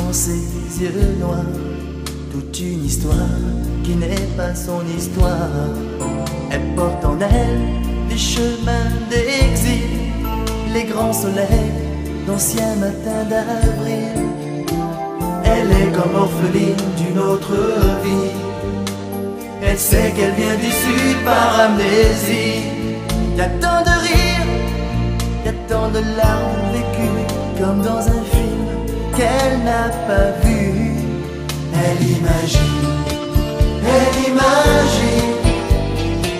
dans ses yeux noirs toute une histoire qui n'est pas son histoire. Elle porte en elle les chemins d'exil, les grands soleils d'anciens matins d'avril. Elle est comme orpheline d'une autre vie. Elle sait qu'elle vient du sud par amnésie. Y a tant de rires, y a tant de larmes vécues, comme dans un film qu'elle n'a pas vu. Elle imagine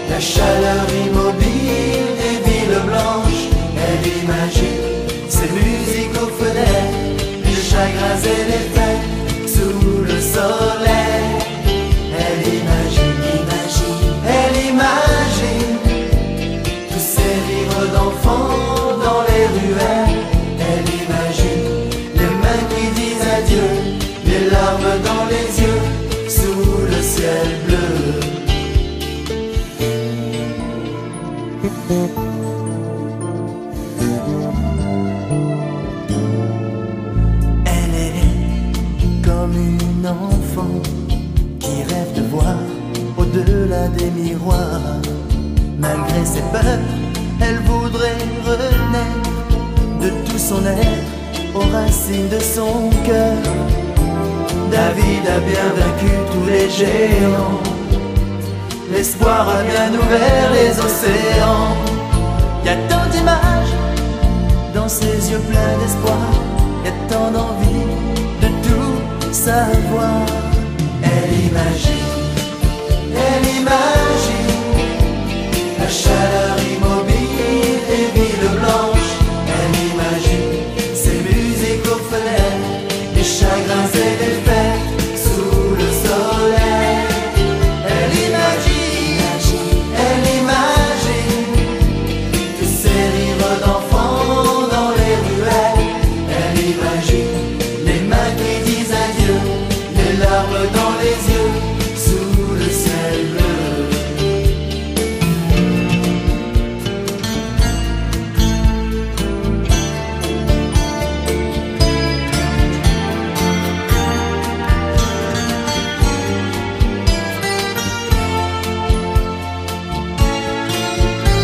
la chaleur immobile des villes blanches. Elle imagine ces musiques aux fenêtres, les chagrins et les fêtes sous le soleil. Elle imagine tous ces rires d'enfants dans les ruelles. Elle imagine les mains qui disent adieu, les larmes dans les yeux sous le ciel bleu. Elle est comme une enfant qui rêve de voir au-delà des miroirs. Malgré ses peurs, elle voudrait renaître de tout son être aux racines de son cœur. David a bien vaincu tous les géants, l'espoir a bien ouvert les océans. Y a tant d'images dans ses yeux pleins d'espoir, y a tant d'envie de tout savoir. Elle imagine la chaleur immobile des villes blanches. Elle imagine ces musiques aux fenêtres, les chagrins et les fêtes sous le soleil. Elle imagine tous ces rires d'enfants dans les ruelles. Elle imagine les mains qui disent adieu, les larmes dans les yeux sous le ciel bleu.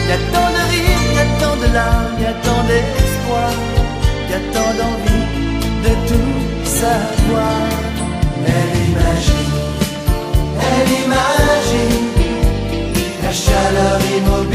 Y a tant de rires, y a tant de larmes, y a tant d'espoir, y a tant d'envie de tout savoir. Elle imagine la chaleur immobile